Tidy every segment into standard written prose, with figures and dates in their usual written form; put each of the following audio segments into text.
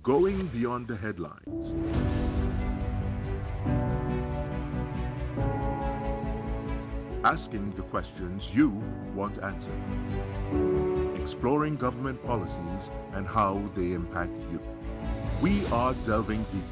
Going beyond the headlines. Asking the questions you want answered. Exploring government policies and how they impact you. We are delving deeper.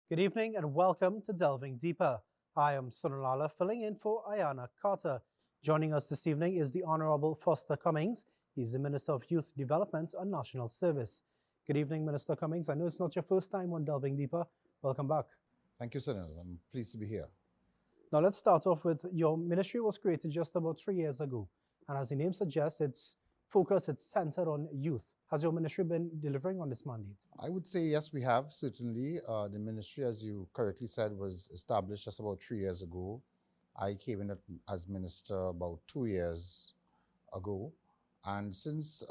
Good evening and welcome to Delving Deeper. I am Sunalala, filling in for Ayana Carter. Joining us this evening is the Honorable Foster Cummings. He's the Minister of Youth Development and National Service. Good evening, Minister Cummings. I know it's not your first time on Delving Deeper. Welcome back. Thank you, Sunil. I'm pleased to be here. Now let's start off with your ministry was created just about 3 years ago. And as the name suggests, it's focused, it's centered on youth. Has your ministry been delivering on this mandate? I would say yes, we have, certainly. The ministry, as you correctly said, was established just about 3 years ago. I came in as minister about 2 years ago. And since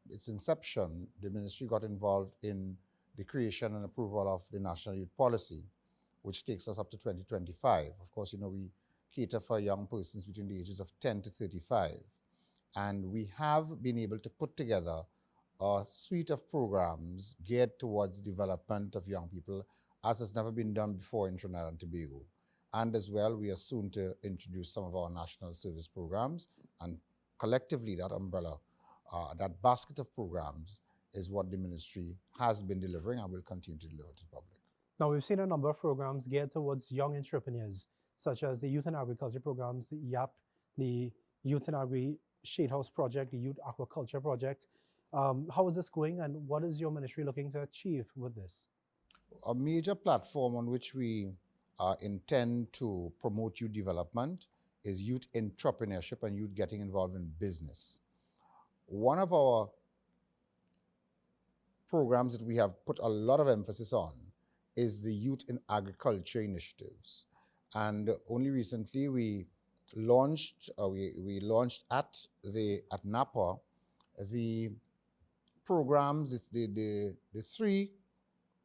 its inception, the ministry got involved in the creation and approval of the National Youth Policy, which takes us up to 2025. Of course, you know, we cater for young persons between the ages of 10 to 35. And we have been able to put together a suite of programs geared towards development of young people as has never been done before in Trinidad and Tobago. And as well, we are soon to introduce some of our national service programs, and collectively that umbrella, that basket of programs is what the ministry has been delivering and will continue to deliver to the public. Now, we've seen a number of programs geared towards young entrepreneurs, such as the Youth and Agriculture programs, the YAP, the Youth and Agri Shade House Project, the Youth Aquaculture Project. How is this going, and what is your ministry looking to achieve with this? A major platform on which we intend to promote youth development is youth entrepreneurship and youth getting involved in business. One of our programs that we have put a lot of emphasis on is the Youth in Agriculture initiatives. And only recently we launched at Napa the programs, the three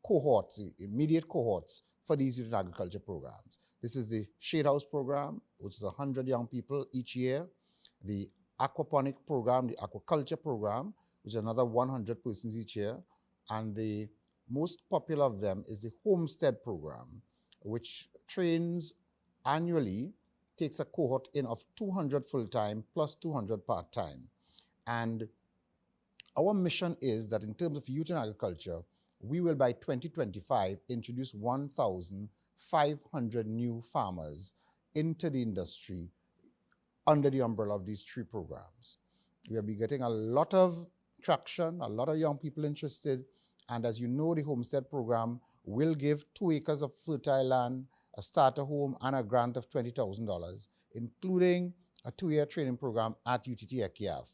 cohorts, the immediate cohorts for these youth and agriculture programs. This is the Shade House program, which is 100 young people each year, the aquaponic program, the aquaculture program, which is another 100 persons each year, and the most popular of them is the homestead program, which trains annually, takes a cohort in of 200 full-time plus 200 part-time. And our mission is that in terms of youth and agriculture, we will by 2025 introduce 1,500 new farmers into the industry under the umbrella of these three programs. We will be getting a lot of traction, a lot of young people interested, and as you know, the Homestead program will give 2 acres of fertile land, a starter home, and a grant of $20,000, including a 2-year training program at UTT ECIAF.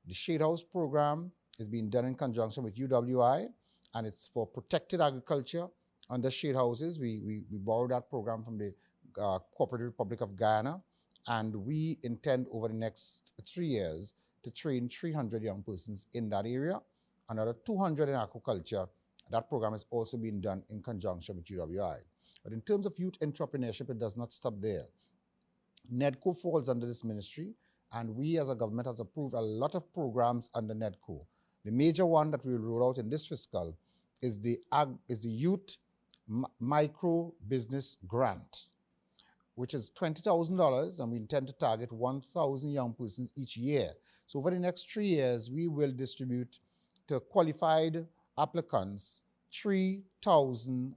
The Shade House program is being done in conjunction with UWI, and it's for protected agriculture under shade houses. We borrowed that program from the Cooperative Republic of Guyana, and we intend over the next 3 years to train 300 young persons in that area, another 200 in aquaculture. That program is also being done in conjunction with UWI. But in terms of youth entrepreneurship, it does not stop there. NEDCO falls under this ministry, and we as a government has approved a lot of programs under NEDCO. The major one that we will roll out in this fiscal is the Youth Micro Business Grant, which is $20,000, and we intend to target 1,000 young persons each year. So over the next 3 years, we will distribute to qualified applicants 3,000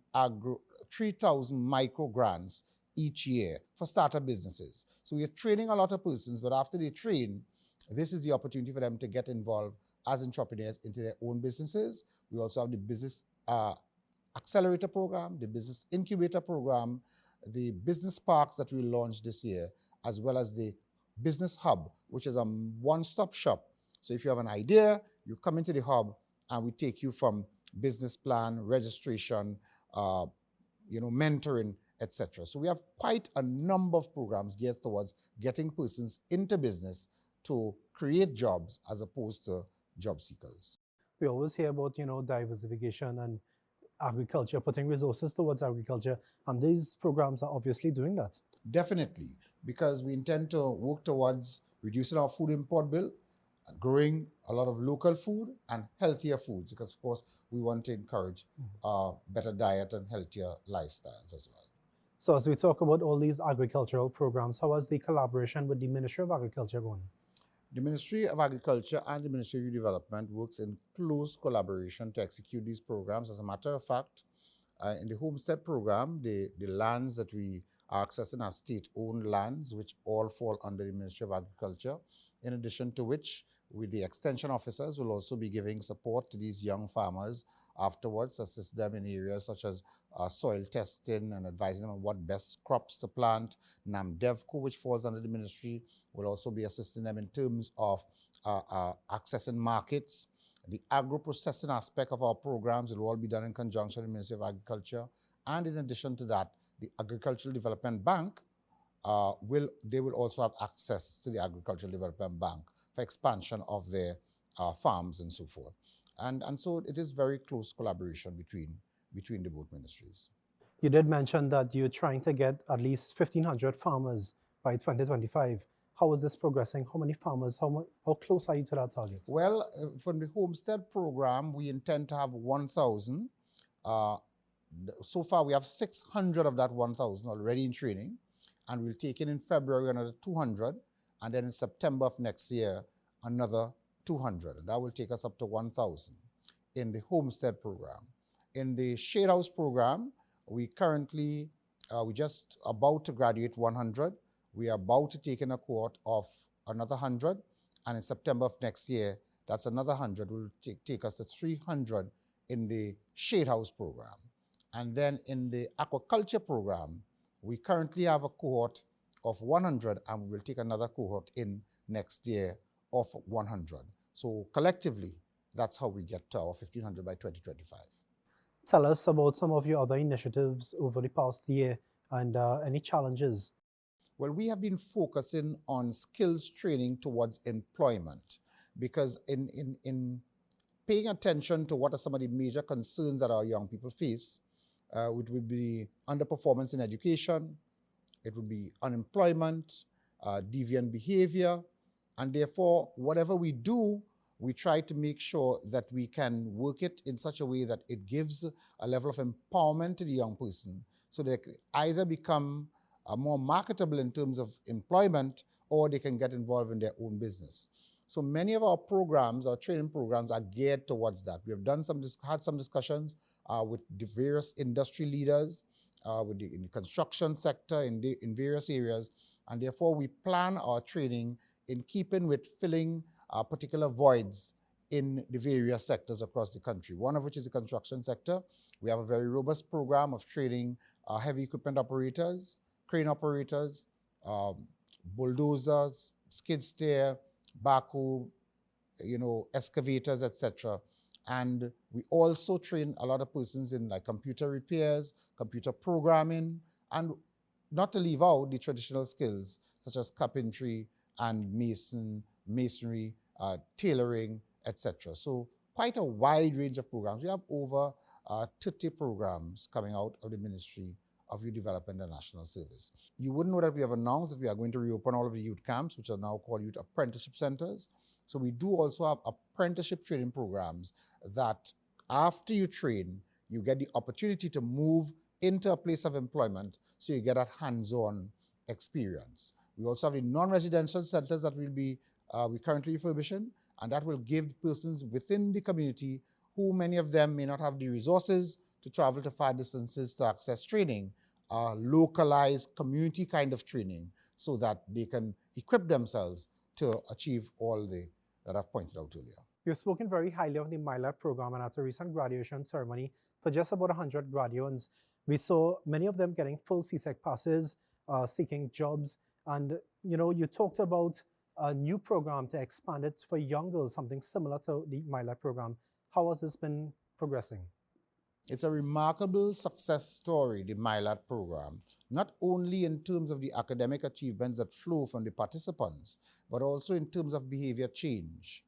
micro grants each year for startup businesses. So we are training a lot of persons, but after they train, this is the opportunity for them to get involved as entrepreneurs into their own businesses. We also have the Business Accelerator Program, the Business Incubator Program, the business parks that we launched this year, as well as the Business Hub, which is a one-stop shop. So if you have an idea, you come into the hub and we take you from business plan, registration, mentoring, etc. So we have quite a number of programs geared towards getting persons into business to create jobs as opposed to job seekers. We always hear about, diversification and agriculture, putting resources towards agriculture, and these programs are obviously doing that. Definitely, because we intend to work towards reducing our food import bill, growing a lot of local food and healthier foods, because of course we want to encourage better diet and healthier lifestyles as well. So as we talk about all these agricultural programs, how has the collaboration with the Ministry of Agriculture gone? The Ministry of Agriculture and the Ministry of Youth Development works in close collaboration to execute these programs. As a matter of fact, in the Homestead program, the lands that we are accessing are state-owned lands, which all fall under the Ministry of Agriculture, in addition to which with the extension officers will also be giving support to these young farmers afterwards, assist them in areas such as soil testing and advising them on what best crops to plant. NAMDEVCO, which falls under the ministry, will also be assisting them in terms of accessing markets. The agro-processing aspect of our programs will all be done in conjunction with the Ministry of Agriculture. And in addition to that, the Agricultural Development Bank they will also have access to the Agricultural Development Bank for expansion of their farms and so forth. And so it is very close collaboration between the both ministries. You did mention that you're trying to get at least 1,500 farmers by 2025. How is this progressing? How many farmers? How close are you to that target? Well, from the Homestead program, we intend to have 1,000. So far, we have 600 of that 1,000 already in training, and we'll take in February another 200, and then in September of next year, another 200, and that will take us up to 1,000 in the Homestead program. In the Shade House program, we currently, we just about to graduate 100. We are about to take in a cohort of another 100, and in September of next year, that's another 100, will take us to 300 in the Shade House program. And then in the aquaculture program, we currently have a cohort of 100, and we will take another cohort in next year of 100. So collectively, that's how we get to our 1,500 by 2025. Tell us about some of your other initiatives over the past year and any challenges. Well, we have been focusing on skills training towards employment, because in paying attention to what are some of the major concerns that our young people face, it would be underperformance in education, it would be unemployment, deviant behavior, and therefore, whatever we do, we try to make sure that we can work it in such a way that it gives a level of empowerment to the young person, so they can either become more marketable in terms of employment, or they can get involved in their own business. So many of our programs, our training programs, are geared towards that. We have had some discussions with the various industry leaders, in the construction sector, in various areas, and therefore we plan our training in keeping with filling particular voids in the various sectors across the country, one of which is the construction sector. We have a very robust program of training heavy equipment operators, crane operators, bulldozers, skid steer, backhoe, excavators, etc. And we also train a lot of persons in like computer repairs, computer programming, and not to leave out the traditional skills such as carpentry and masonry, tailoring, etc. So quite a wide range of programs. We have over 30 programs coming out of the Ministry of Youth Development and National Service. You would know that we have announced that we are going to reopen all of the youth camps, which are now called youth apprenticeship centers. So we do also have apprenticeship training programs that after you train, you get the opportunity to move into a place of employment, so you get that hands-on experience. We also have the non-residential centers that we're currently refurbishing, and that will give persons within the community who many of them may not have the resources to travel to far distances to access training, localized community kind of training, so that they can equip themselves to achieve all that I've pointed out earlier. You've spoken very highly of the MyLab program, and at a recent graduation ceremony, for just about 100 graduates, we saw many of them getting full CSEC passes, seeking jobs, and you talked about a new program to expand it for young girls, something similar to the MyLab program. How has this been progressing? It's a remarkable success story, the MyLab program, not only in terms of the academic achievements that flow from the participants, but also in terms of behavior change.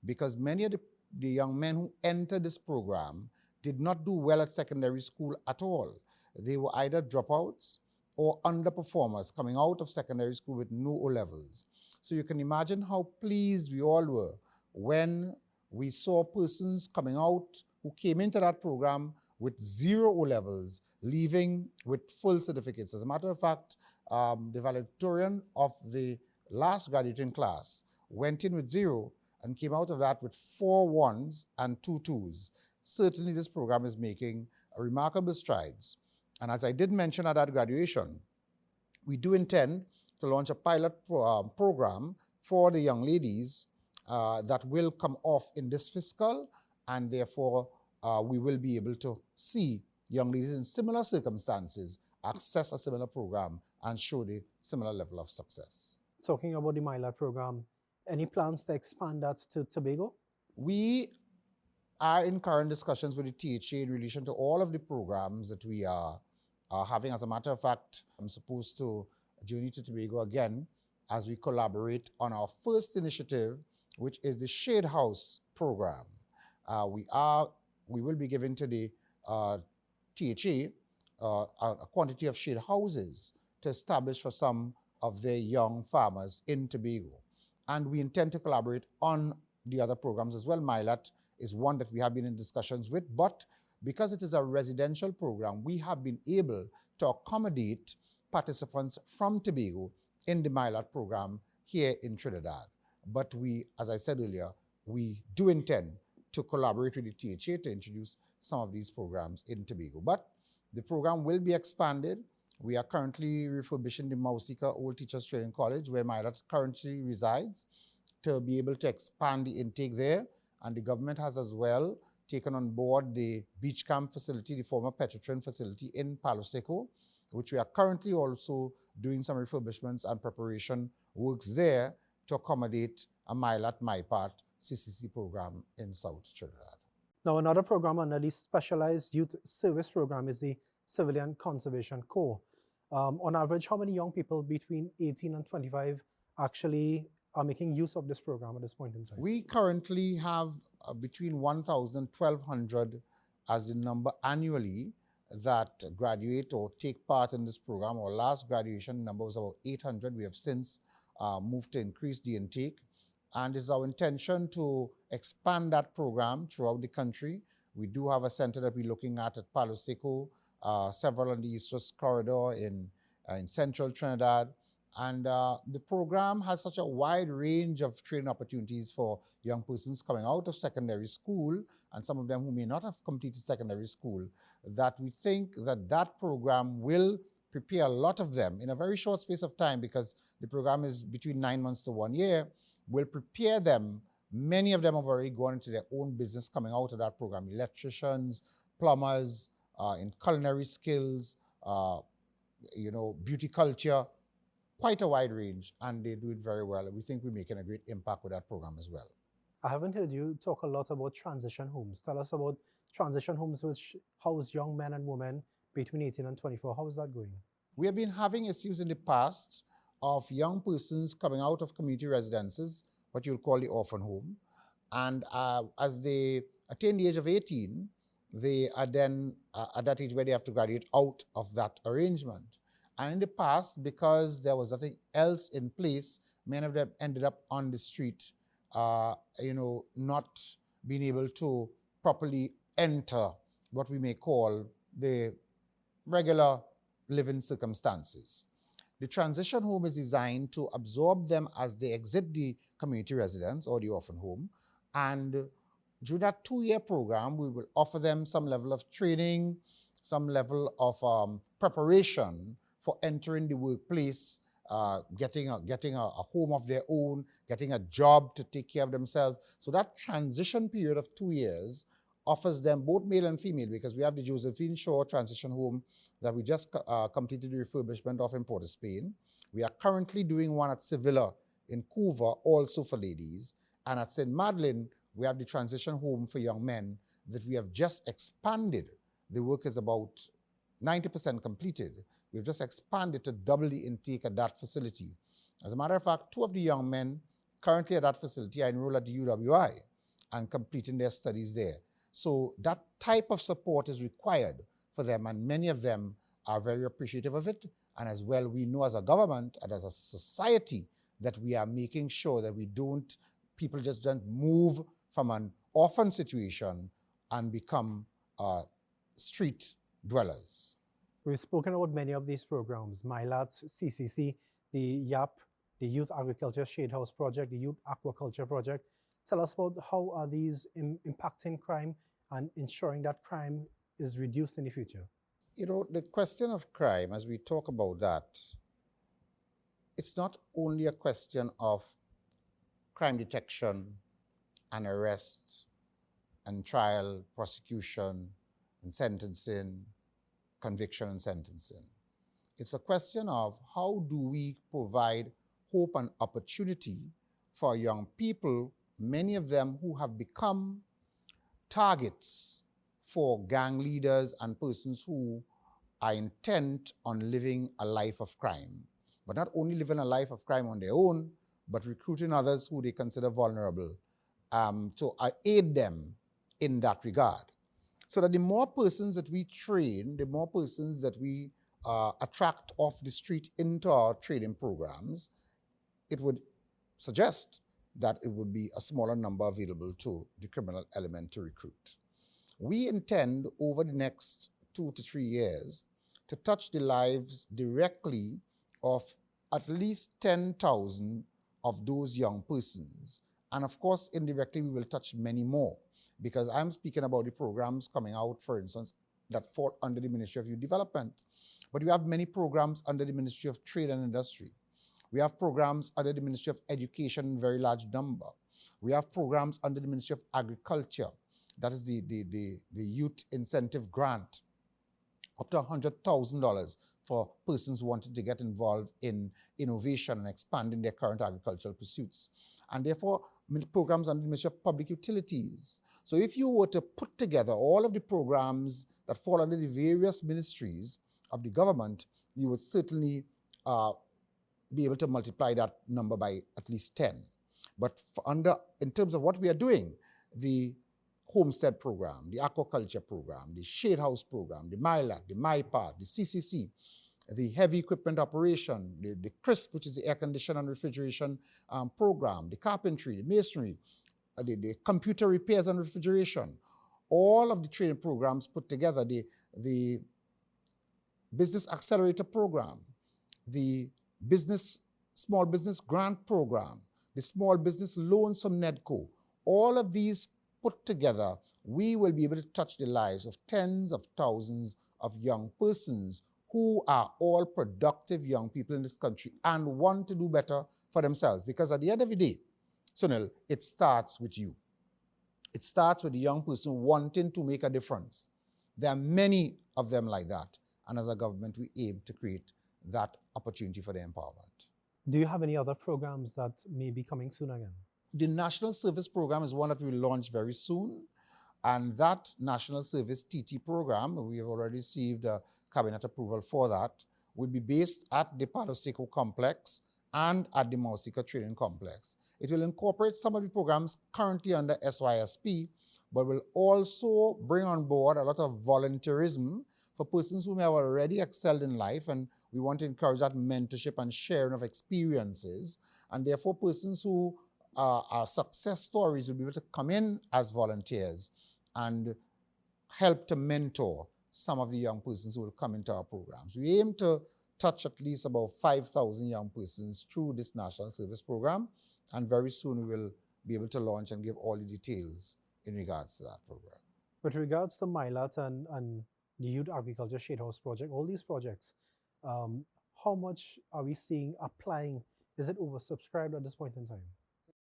Because many of the young men who entered this program did not do well at secondary school at all. They were either dropouts or underperformers coming out of secondary school with no O-levels. So you can imagine how pleased we all were when we saw persons coming out who came into that program with 0 O-levels, leaving with full certificates. As a matter of fact, the valedictorian of the last graduating class went in with 0 and came out of that with 4 1s and 2 2s. Certainly this program is making remarkable strides. And as I did mention at that graduation, we do intend to launch a pilot program for the young ladies that will come off in this fiscal, and therefore we will be able to see young ladies in similar circumstances access a similar program and show the similar level of success. Talking about the MyLab program, any plans to expand that to Tobago? We are in current discussions with the THA in relation to all of the programs that we are having. As a matter of fact, I'm supposed to journey to Tobago again as we collaborate on our first initiative, which is the Shade House program. We will be giving to the THA a quantity of shade houses to establish for some of their young farmers in Tobago. And we intend to collaborate on the other programs as well. MyLat is one that we have been in discussions with, but because it is a residential program, we have been able to accommodate participants from Tobago in the MyLat program here in Trinidad. But we, as I said earlier, we do intend to collaborate with the THA to introduce some of these programs in Tobago. But the program will be expanded. We are currently refurbishing the Mausika Old Teachers Training College, where MyLat currently resides, to be able to expand the intake there. And the government has as well taken on board the beach camp facility, the former Petrotrin facility in Palo Seco, which we are currently also doing some refurbishments and preparation works there to accommodate a MyLat MyPart CCC program in South Trinidad. Now, another program under the Specialized Youth Service Program is the Civilian Conservation Corps. On average, how many young people between 18 and 25 actually are making use of this program at this point in time? We currently have between 1,000 and 1,200 as the number annually that graduate or take part in this program. Our last graduation number was about 800. We have since moved to increase the intake. And it's our intention to expand that program throughout the country. We do have a center that we're looking at Palo Seco, several on the East West Corridor in central Trinidad. And the program has such a wide range of training opportunities for young persons coming out of secondary school, and some of them who may not have completed secondary school, that we think that that program will prepare a lot of them in a very short space of time, because the program is between 9 months to 1 year, will prepare them. Many of them have already gone into their own business coming out of that program, electricians, plumbers, in culinary skills, beauty culture, quite a wide range, and they do it very well. We think we're making a great impact with that program as well. I haven't heard you talk a lot about transition homes. Tell us about transition homes which house young men and women between 18 and 24. How is that going? We have been having issues in the past of young persons coming out of community residences, what you'll call the orphan home. And as they attain the age of 18, they are then at that age where they have to graduate out of that arrangement. And in the past, because there was nothing else in place, many of them ended up on the street, not being able to properly enter what we may call the regular living circumstances. The transition home is designed to absorb them as they exit the community residence or the orphan home. And during that 2-year program, we will offer them some level of training, some level of preparation for entering the workplace, getting a home of their own, getting a job to take care of themselves. So that transition period of 2 years offers them both male and female, because we have the Josephine Shaw Transition Home that we just completed the refurbishment of in Port of Spain. We are currently doing one at Sevilla in Cuba, also for ladies. And at St. Madeleine, we have the transition home for young men that we have just expanded. The work is about 90% completed. We've just expanded to double the intake at that facility. As a matter of fact, 2 of the young men currently at that facility are enrolled at the UWI. and completing their studies there. So that type of support is required for them, and many of them are very appreciative of it. And as well, we know as a government and as a society that we are making sure that people just don't move from an orphan situation and become street dwellers. We've spoken about many of these programs, MyLAT, CCC, the YAP, the Youth Agriculture Shade House Project, the Youth Aquaculture Project. Tell us about how are these impacting crime and ensuring that crime is reduced in the future? You know, the question of crime, as we talk about that, it's not only a question of crime detection and arrest and trial, prosecution and sentencing, conviction and sentencing. It's a question of how do we provide hope and opportunity for young people, many of them who have become targets for gang leaders and persons who are intent on living a life of crime, but not only living a life of crime on their own, but recruiting others who they consider vulnerable to aid them in that regard. So that the more persons that we train, the more persons that we attract off the street into our training programs, it would suggest that it would be a smaller number available to the criminal element to recruit. We intend over the next 2 to 3 years to touch the lives directly of at least 10,000 of those young persons. And of course, indirectly, we will touch many more, because I'm speaking about the programs coming out, for instance, that fall under the Ministry of Youth Development. But we have many programs under the Ministry of Trade and Industry. We have programs under the Ministry of Education in very large number. We have programs under the Ministry of Agriculture. That is the Youth Incentive Grant, up to $100,000 for persons wanting to get involved in innovation and expanding their current agricultural pursuits. And therefore, programs under the Ministry of Public Utilities. So if you were to put together all of the programs that fall under the various ministries of the government, you would certainly be able to multiply that number by at least 10. But in terms of what we are doing, the Homestead program, the aquaculture program, the Shade House program, the MyLAT, the MyPart, the CCC, the heavy equipment operation, the CRISP, which is the air condition and refrigeration program, the carpentry, the masonry, the computer repairs and refrigeration, all of the training programs put together, the business accelerator program, the small business grant program, the small business loans from NEDCO, all of these put together, we will be able to touch the lives of tens of thousands of young persons who are all productive young people in this country and want to do better for themselves. Because at the end of the day, Sunil, it starts with you. It starts with the young person wanting to make a difference. There are many of them like that. And as a government, we aim to create that opportunity for their empowerment. Do you have any other programs that may be coming soon again? The National Service Program is one that we will launch very soon. And that National Service TT program, we have already received cabinet approval for that, will be based at the Palo Seco complex and at the Mausika Training Complex. It will incorporate some of the programs currently under SYSP, but will also bring on board a lot of volunteerism for persons who may have already excelled in life, and we want to encourage that mentorship and sharing of experiences. And therefore, persons who are success stories will be able to come in as volunteers and help to mentor some of the young persons who will come into our programs. We aim to touch at least about 5,000 young persons through this National Service Program, and very soon we will be able to launch and give all the details in regards to that program. With regards to MyLAT and the Youth Agriculture Shade House project, all these projects, how much are we seeing applying? Is it oversubscribed at this point in time?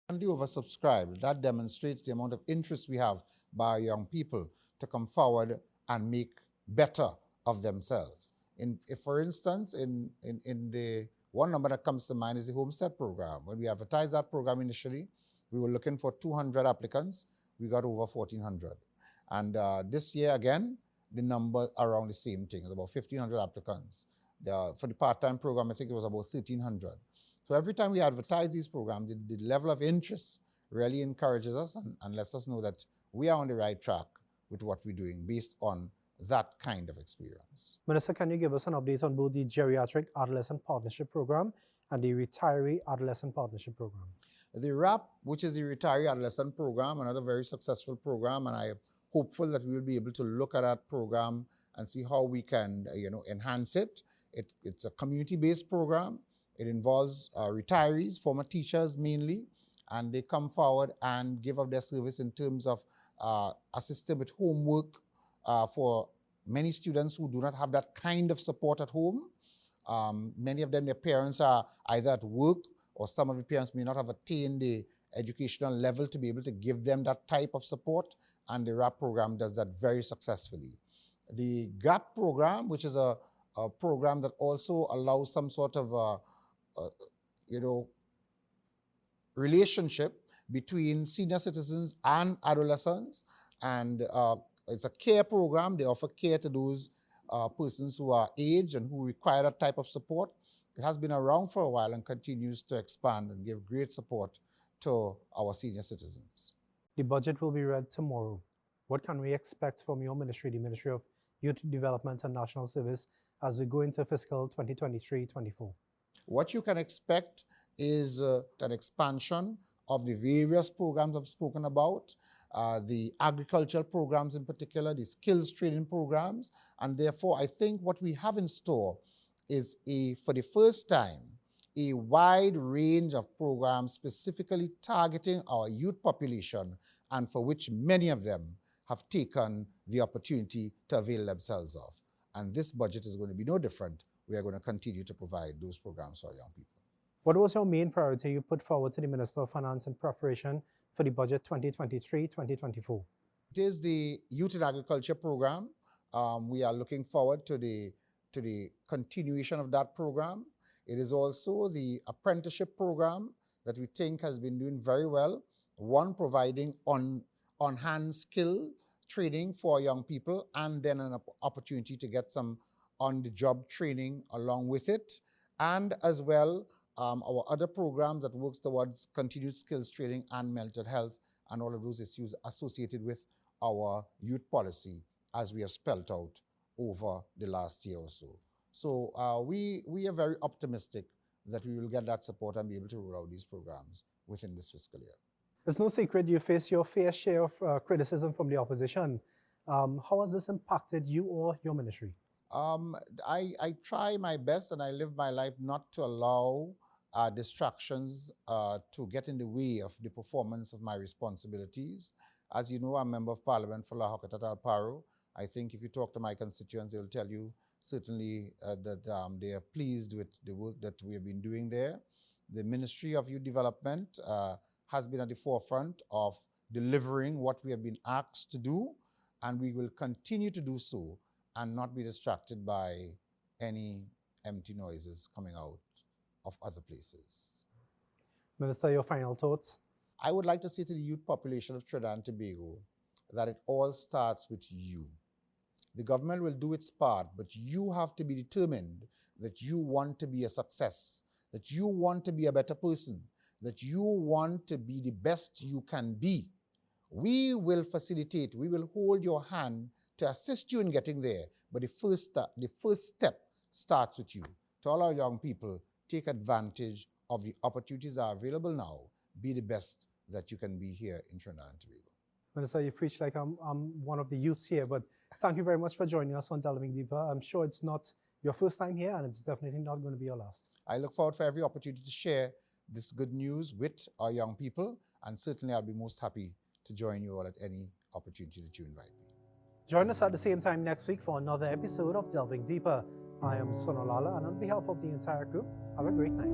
Oversubscribed. That demonstrates the amount of interest we have by young people to come forward and make better of themselves. If, for instance, in the one number that comes to mind is the Homestead program. When we advertised that program initially, we were looking for 200 applicants. We got over 1,400. And this year, again, the number around the same thing. It's about 1,500 applicants. For the part-time program, I think it was about 1,300. So every time we advertise these programs, the level of interest really encourages us and lets us know that we are on the right track with what we're doing based on that kind of experience. Minister, can you give us an update on both the Geriatric Adolescent Partnership Program and the Retiree Adolescent Partnership Program? The RAP, which is the Retiree Adolescent Program, another very successful program, and I am hopeful that we will be able to look at that program and see how we can enhance it. It's a community-based program. It involves retirees, former teachers mainly, and they come forward and give up their service in terms of assisting with homework for many students who do not have that kind of support at home. Many of them, their parents are either at work, or some of the parents may not have attained the educational level to be able to give them that type of support, and the RAP program does that very successfully. The GAP program, which is a program that also allows some sort of relationship between senior citizens and adolescents, and it's a care program. They offer care to those persons who are aged and who require that type of support. It has been around for a while and continues to expand and give great support to our senior citizens. The budget will be read tomorrow. What can we expect from your ministry, the Ministry of Youth Development and National Service, as we go into fiscal 2023-24? What you can expect is an expansion of the various programs I've spoken about, the agricultural programs in particular, the skills training programs, and therefore I think what we have in store is for the first time, a wide range of programs specifically targeting our youth population, and for which many of them have taken the opportunity to avail themselves of. And this budget is going to be no different. We are going to continue to provide those programs for our young people. What was your main priority you put forward to the Minister of Finance in preparation for the budget 2023-2024? It is the Youth in Agriculture program. We are looking forward to the continuation of that program. It is also the apprenticeship program that we think has been doing very well. One, providing on-hand skill training for young people, and then an opportunity to get some on-the-job training along with it. And as well, our other programs that works towards continued skills training and mental health and all of those issues associated with our youth policy as we have spelled out over the last year or so. So we are very optimistic that we will get that support and be able to roll out these programs within this fiscal year. It's no secret you face your fair share of criticism from the opposition. How has this impacted you or your ministry? I try my best and I live my life not to allow distractions to get in the way of the performance of my responsibilities. As you know, I'm a member of Parliament for La Hocquettat Al Paro. I think if you talk to my constituents, they'll tell you certainly that they are pleased with the work that we have been doing there. The Ministry of Youth Development has been at the forefront of delivering what we have been asked to do, and we will continue to do so and not be distracted by any empty noises coming out of other places. Minister, your final thoughts? I would like to say to the youth population of Trinidad and Tobago that it all starts with you. The government will do its part, but you have to be determined that you want to be a success, that you want to be a better person, that you want to be the best you can be. We will facilitate, we will hold your hand to assist you in getting there, but the first step starts with you. To all our young people, take advantage of the opportunities that are available now. Be the best that you can be here in Trinidad and Tobago. Minister, you preach like I'm one of the youths here, but thank you very much for joining us on Delving Deeper. I'm sure it's not your first time here, and it's definitely not going to be your last. I look forward for every opportunity to share this good news with our young people, and certainly I'll be most happy to join you all at any opportunity that you invite me. Join us at the same time next week for another episode of Delving Deeper. I am Sonolala, and on behalf of the entire crew, have a great night.